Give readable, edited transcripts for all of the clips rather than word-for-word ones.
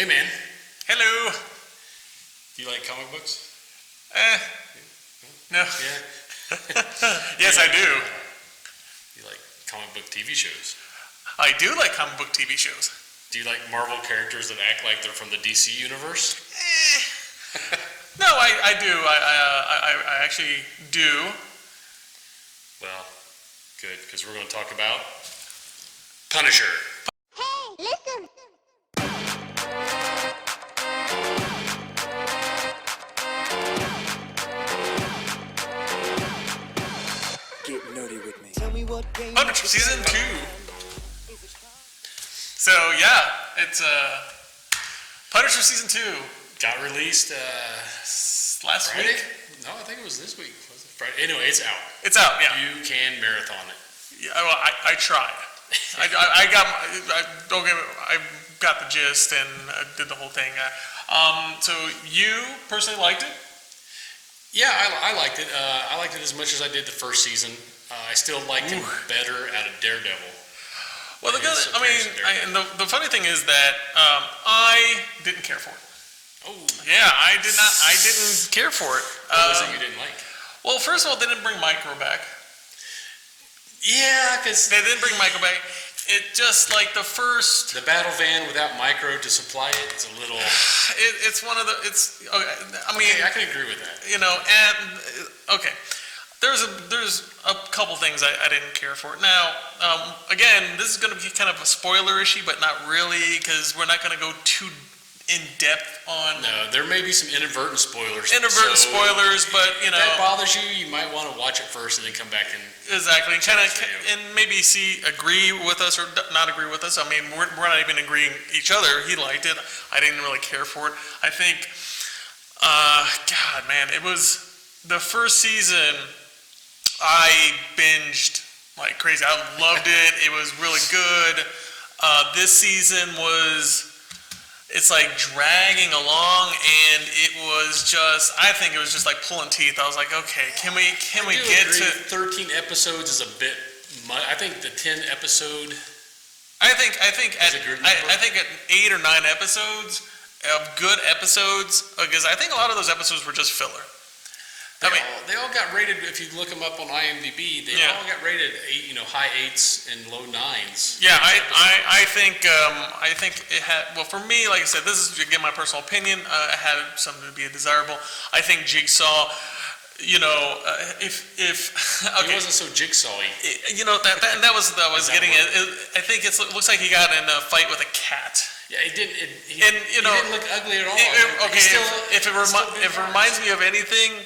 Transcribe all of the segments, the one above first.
Hey, man. Hello. Do you like comic books? No. Yeah. Yes, I do. You like comic book TV shows? I do like comic book TV shows. Do you like Marvel characters that act like they're from the DC universe? No, I do. I actually do. Well, good, because we're going to talk about Punisher. Hey, listen! Get nerdy with me. Tell me what game Punisher Season 2. So, yeah, it's Punisher Season 2. Got released Last Friday? week? No, I think it was this week. Was it Friday? Anyway, it's out. It's out, yeah. You can marathon it. Yeah, well, I tried. I got the gist and I did the whole thing. So you personally liked it? Yeah, I liked it. I liked it as much as I did the first season. I still liked him better out of Daredevil. Well, and the funny thing is that I didn't care for it. Oh, Yeah, I didn't care for it. what was it you didn't like? Well, first of all, they didn't bring Micro back. Yeah, because They didn't bring Micro back. It just like the first. the battle van without Micro to supply it, it's a little. It's one of the. It's. Okay, I mean, Okay, I can agree with that. you know, and okay. There's a couple things I didn't care for. Now, again, this is going to be kind of a spoiler-ishy, but not really, because we're not going to go too in-depth on No, there may be some inadvertent spoilers. spoilers, but, you If that know, bothers you, you might want to watch it first and then come back and. exactly, kind of, Video. and maybe agree with us or not agree with us. I mean, we're not even agreeing each other. He liked it. I didn't really care for it. I think, God, man, it was the first season. I binged like crazy. I loved it. It was really good. This season it's like dragging along, and it was just, I think it was just like pulling teeth. I was like, okay, can we I do get agree. to? 13 episodes is a bit much. I think the 10 episode. I think at a good number. I think at 8 or 9 episodes of good episodes, because I think a lot of those episodes were just filler. They all got rated. If you look them up on IMDb, they all got rated high 8s and low 9s. Yeah, I think it had. Well, for me, like I said, this is again my personal opinion. It had something to be desirable. I think Jigsaw. If okay, He wasn't so Jigsaw-y. that was getting it. I think it looks like he got in a fight with a cat. Yeah, he didn't. He And didn't look ugly at all. Okay, if it reminds me of anything,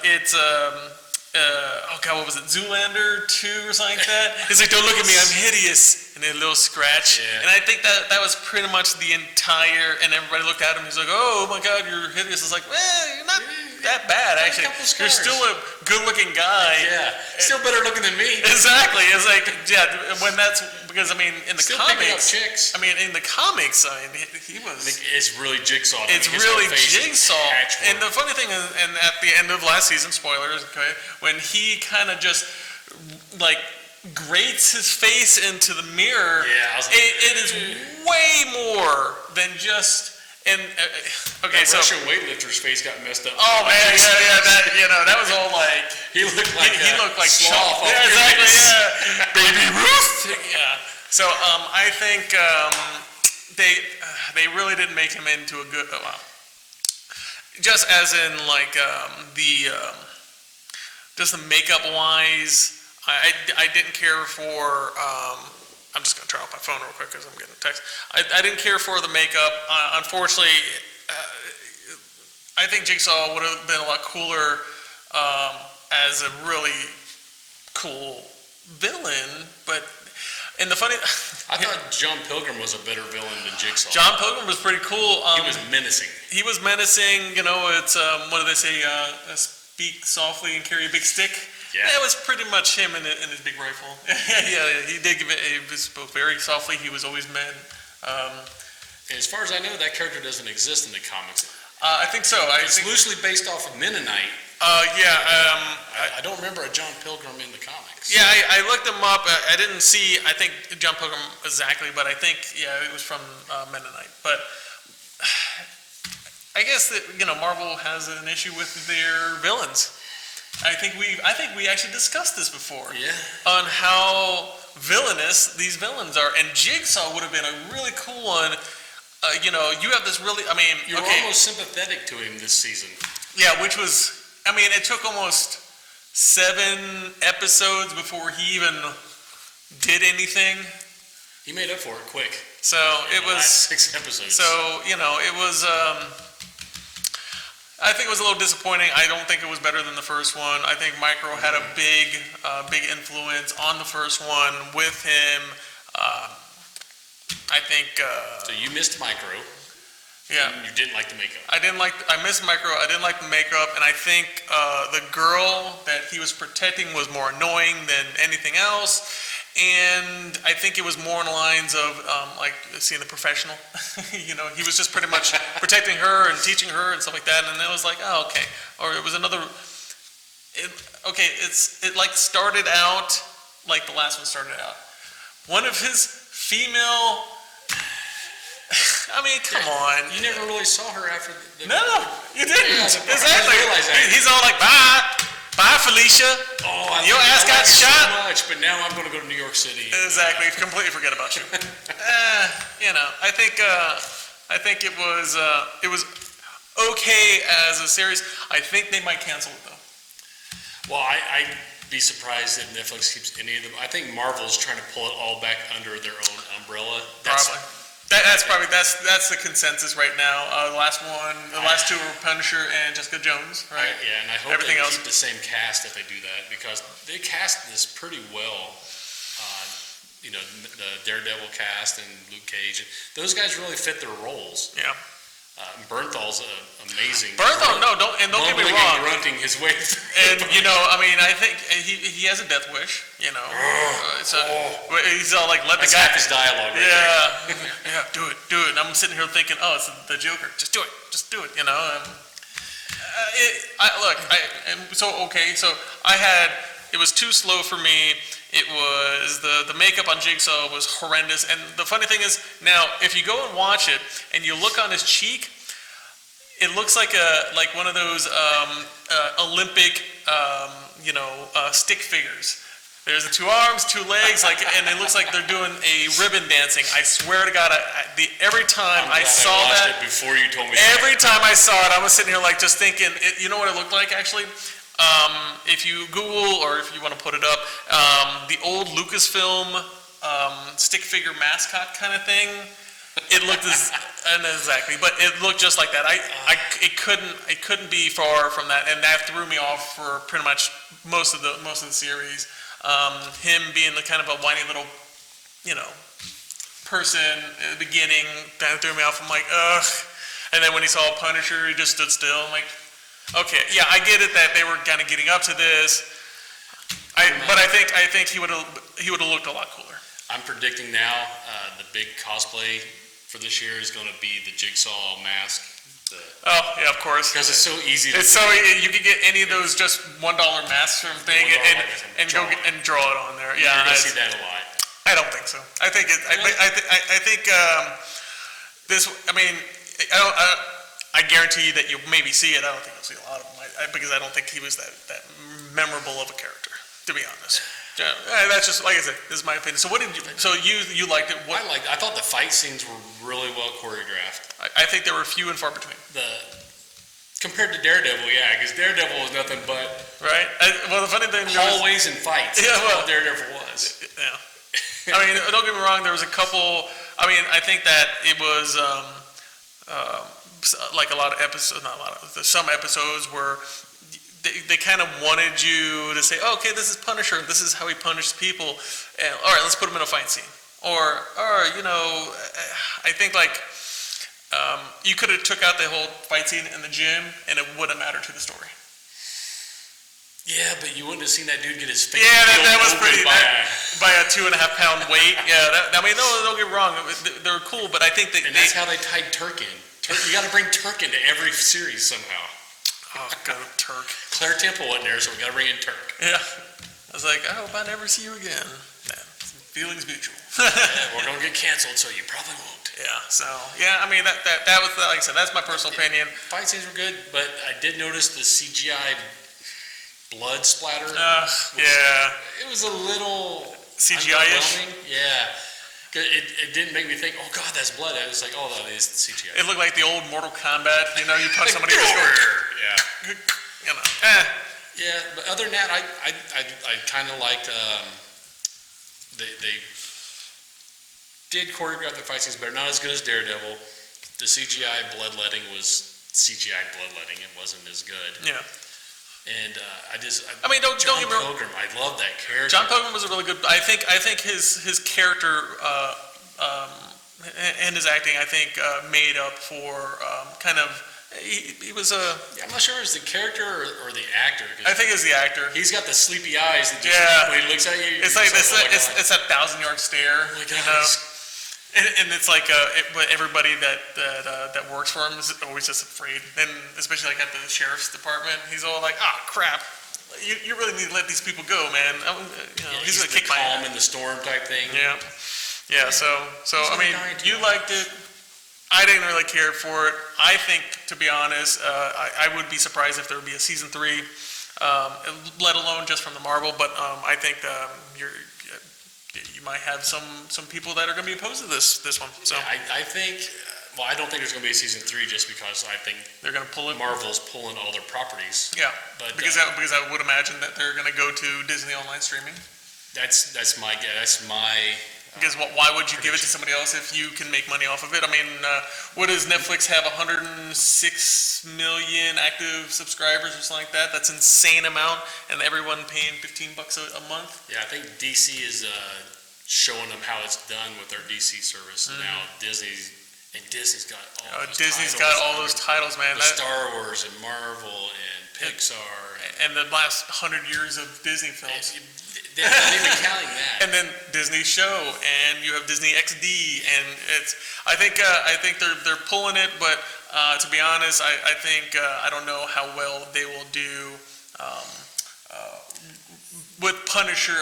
it's oh God, what was it? Zoolander 2 or something like that. It's like, don't look at me, I'm hideous, and a little scratch. Yeah. And I think that was pretty much the entire. And everybody looked at him. He's like, oh my God, you're hideous. It's like, you're not that bad actually. You're still a good-looking guy. Yeah, still better looking than me. Exactly. It's like, yeah, when that's because I mean in the Still picking up comics. chicks. I mean in the comics, he was. It's really Jigsaw. It's really Jigsaw. And the funny thing is, and at the end of last season, spoilers, okay, when he kind of just like grates his face into the mirror, Yeah, I was like, it is way more than just. And okay, that so Russian weightlifter's face got messed up. oh man, yeah, that was all like He looked like he looked like sloth. Chuck. Yeah, exactly. Yeah, baby Ruth. Yeah. So I think they really didn't make him into a good. Just as in like just the makeup wise, I didn't care for. I'm just going to turn off my phone real quick because I'm getting a text. I didn't care for the makeup. Unfortunately, I think Jigsaw would have been a lot cooler as a really cool villain. And the funny... I thought John Pilgrim was a better villain than Jigsaw. John Pilgrim was pretty cool. He was menacing. He was menacing. It's, what do they say? Speak softly and carry a big stick. Yeah. That was pretty much him and his big rifle. Yeah, he did he spoke very softly. He was always men. And as far as I know, that character doesn't exist in the comics. I think so. It's loosely based off of Mennonite. I I don't remember a John Pilgrim in the comics. Yeah, I looked him up. I didn't see. I think John Pilgrim exactly, but I think it was from Mennonite. But guess that, Marvel has an issue with their villains. I think we actually discussed this before. Yeah. On how villainous these villains are, and Jigsaw would have been a really cool one. You have this really, You're almost sympathetic to him this season. Yeah, which was, it took almost 7 episodes before he even did anything. He made up for it quick. So it was last 6 episodes. So it was. I think it was a little disappointing. I don't think it was better than the first one. I think Micro had a big influence on the first one with him. I think. So you missed Micro. Yeah. You didn't like the makeup. I missed Micro. I didn't like the makeup, and I think the girl that he was protecting was more annoying than anything else. And I think it was more in the lines of like seeing the professional. He was just pretty much protecting her and teaching her and stuff like that. And it was like, oh, okay. Or it was another. It like started out like the last one started out. One of his female. Come on. You never really saw her after the No, you didn't. Yeah, Exactly. I realize that. He's all like, bye, Felicia. Oh, Your ass got shot. So much, but now I'm going to go to New York City. Exactly. Completely forget about you. I think it was okay as a series. I think they might cancel it though. Well, I'd be surprised if Netflix keeps any of them. I think Marvel's trying to pull it all back under their own umbrella. Probably. That's the consensus right now. The last two were Punisher and Jessica Jones, right? And I hope Everything they else. keep the same cast if they do that, because they cast this pretty well. The Daredevil cast and Luke Cage. Those guys really fit their roles. Yeah. Bernthal's amazing. Berthal, don't get me Mumbling wrong. and grunting his way through. And I think he has a death wish. He's all like, let That's the guy. half his dialogue. Right Yeah, do it. And I'm sitting here thinking, oh, it's the Joker. Just do it. It was too slow for me. It was the makeup on Jigsaw was horrendous. And the funny thing is, now if you go and watch it and you look on his cheek, it looks like one of those Olympic stick figures. There's the 2 arms, 2 legs, and it looks like they're doing a ribbon dancing. I swear to God, every time I saw that, before you told me. Every time I saw it, I was sitting here like just thinking, you know what it looked like actually? If you Google, or if you want to put it up, the old Lucasfilm stick figure mascot kind of thing. It looked exactly, but it looked just like that. It couldn't be far from that, and that threw me off for pretty much most of the series. Him being the kind of a whiny little, person at the beginning, that threw me off. I'm like, ugh. And then when he saw Punisher, he just stood still. I'm like, okay, yeah, I get it that they were kind of getting up to this. But I think he would have looked a lot cooler. I'm predicting now the big cosplay for this year is going to be the Jigsaw mask. Oh yeah, of course. Because it's so easy. You can get any of those just $1 masks from thing and go and draw it on there. Yeah, you're going to see that a lot. I don't think so. I think it. Really? I think this. I guarantee you that you'll maybe see it. I don't think you'll see a lot of them because I don't think he was that memorable of a character, to be honest. Yeah, that's just, like I said, this is my opinion. So what did you? So you liked it? I thought the fight scenes were really well choreographed. I think there were few and far between. Compared to Daredevil, yeah, because Daredevil was nothing but right. The funny thing hallways and fights. Yeah, that's what Daredevil was. Yeah. Don't get me wrong. There was a couple. I think that it was like a lot of episodes. Not a lot of. Some episodes were. They kind of wanted you to say, oh, okay, this is Punisher. This is how he punished people. And, all right, let's put him in a fight scene. Or I think you could have took out the whole fight scene in the gym, and it wouldn't matter to the story. Yeah, but you wouldn't have seen that dude get his face. Yeah, that was pretty. By a 2.5-pound weight. Yeah, don't get me wrong. They were cool, but I think that. And that's how they tied Turk in. You got to bring Turk into every series somehow. Oh, go Turk. Claire Temple wasn't there, so we got to bring in Turk. Yeah. I was like, I hope I never see you again. Man, feelings mutual. Yeah, we're going to get canceled, so you probably won't. Yeah, so, yeah, I mean, that was, like I said, that's my personal opinion. Fight scenes were good, but I did notice the CGI blood splatter. Yeah, It was a little CGI-ish. underwhelming. Yeah. 'Cause it didn't make me think, oh God, that's blood. I was like, oh, that is CGI. It looked like the old Mortal Kombat, you know, you punch somebody, just go, Yeah. you know, Yeah, but other than that, I kind of liked, they did choreograph the fight scenes better, not as good as Daredevil. The CGI bloodletting was CGI bloodletting, it wasn't as good. yeah. And I mean, don't John get me wrong. Pilgrim, I love that character. John Pilgrim was a really good. I think his character and his acting, I think, made up for kind of. He was a. Yeah, I'm not sure if it's the character or the actor. I think it's the actor. He's got the sleepy eyes that just, Yeah. when he looks at you. It's like this. It's that 1,000-yard stare. Oh my You God, know? And it's like everybody that works for him is always just afraid, and especially like at the sheriff's department, he's all like, "Ah, crap, you really need to let these people go, man." He's gonna kick my calm ass. in the storm type thing. Yeah. So I mean, you liked it. I didn't really care for it. I think, to be honest, I would be surprised if there would be a season 3, let alone just from the Marvel. But I think you might have some people that are going to be opposed to this one. So Yeah, I think, well, I don't think there's going to be a season 3 just because I think they're going to pull it. Marvel's pulling all their properties. Yeah, But because I would imagine that they're going to go to Disney online streaming. that's my guess. That's my. Because why would you give it to somebody else if you can make money off of it? I mean, what does Netflix have? 106 million active subscribers or something like that? That's an insane amount, and everyone paying $15 a month. Yeah, I think DC is showing them how it's done with their DC service. And now Disney's got all those Disney's titles. got all those titles, man. The Star Wars and Marvel and Pixar. And the last 100 years of Disney films. They're not even counting that. And then Disney Show, and you have Disney XD, and I think they're pulling it, but to be honest, I think I don't know how well they will do with Punisher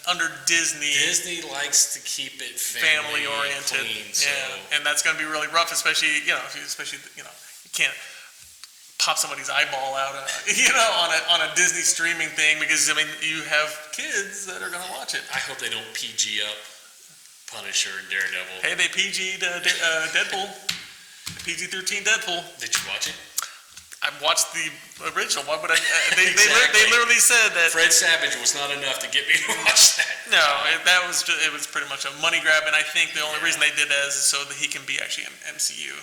under Disney. Disney likes to keep it family oriented, clean, so. and that's going to be really rough, especially you can't pop somebody's eyeball out, on a Disney streaming thing, because I mean you have kids that are going to watch it. I hope they don't PG up Punisher and Daredevil. Hey, they PG'd Deadpool, PG-13 Deadpool. Did you watch it? I watched the original one, but they Exactly. literally said that. Fred Savage was not enough to get me to watch that. No, it was pretty much a money grab, and I think the only reason they did that is so that he can be actually an MCU.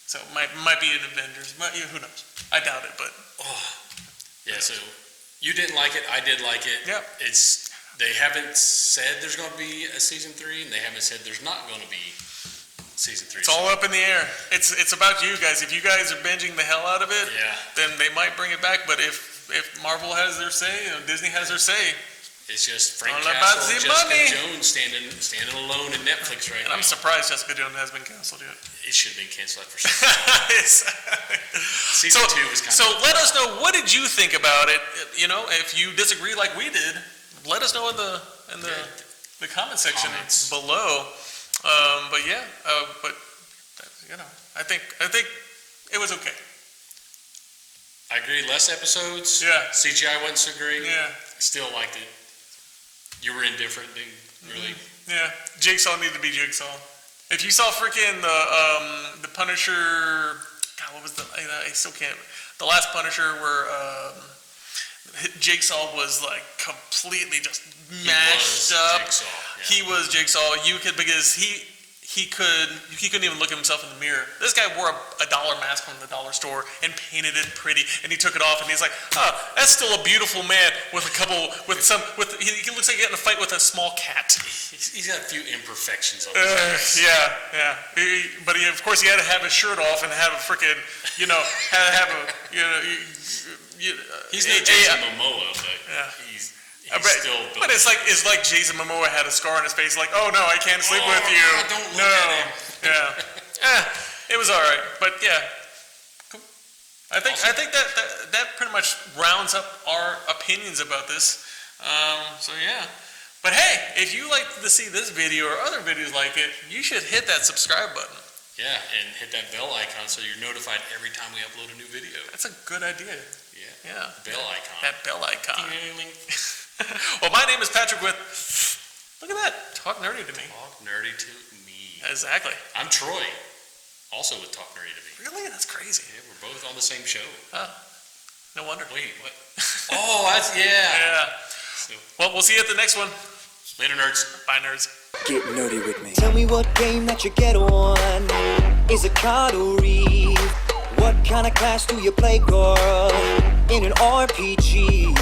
So it might be an Avengers, but who knows? I doubt it, but Yeah, so you didn't like it, I did like it. Yep. They haven't said there's going to be a season 3, and they haven't said there's not going to be season 3. it's all up in the air. It's about you guys. If you guys are binging the hell out of it, Yeah. then they might bring it back. But if Marvel has their say, Disney has their say, It's just Frank All about Castle and the Jessica money. Jones standing alone in Netflix right and now. I'm surprised Jessica Jones has been canceled yet. It should have been canceled for sure. So, Season 2 was kind so of... let us know, what did you think about it? If you disagree like we did, let us know in the comment section Comments. below. But I think it was okay. I agree, less episodes. Yeah. CGI wasn't so great. Yeah. Still liked it. You were indifferent, didn't really. Yeah, Jigsaw needed to be Jigsaw. If you saw freaking the Punisher, God, what was I still can't. The last Punisher where Jigsaw was like completely just mashed up. Jigsaw, yeah. He was Jigsaw. Because he couldn't even look at himself in the mirror. This guy wore a dollar mask from the dollar store and painted it pretty, and he took it off, and he's like, "Oh, that's still a beautiful man he looks like he got in a fight with a small cat." He's got a few imperfections on his face. Yeah. But of course, he had to have his shirt off and have a freaking, He's not Jason Momoa, but Yeah. he's But still... it's like Jason Momoa had a scar on his face, like, "Oh no, I can't sleep with you." God, don't look at him. Yeah. It was all right, but yeah. Cool. I think that pretty much rounds up our opinions about this. So yeah. But hey, if you like to see this video or other videos like it, you should hit that subscribe button. Yeah, and hit that bell icon so you're notified every time we upload a new video. That's a good idea. Yeah. Yeah. Bell icon. That bell icon. Ding-a-ling. Well, my name is Patrick with, look at that, talk nerdy to me. Talk nerdy to me. Exactly. I'm Troy, also with Talk Nerdy to me. Really? That's crazy. Yeah, we're both on the same show. No wonder. Wait, what? Oh, that's, yeah. Yeah. So, Well, we'll see you at the next one. later, nerds. Bye, nerds. Get nerdy with me. Tell me what game that you get on. Is it card or read? What kind of class do you play, girl? In an RPG?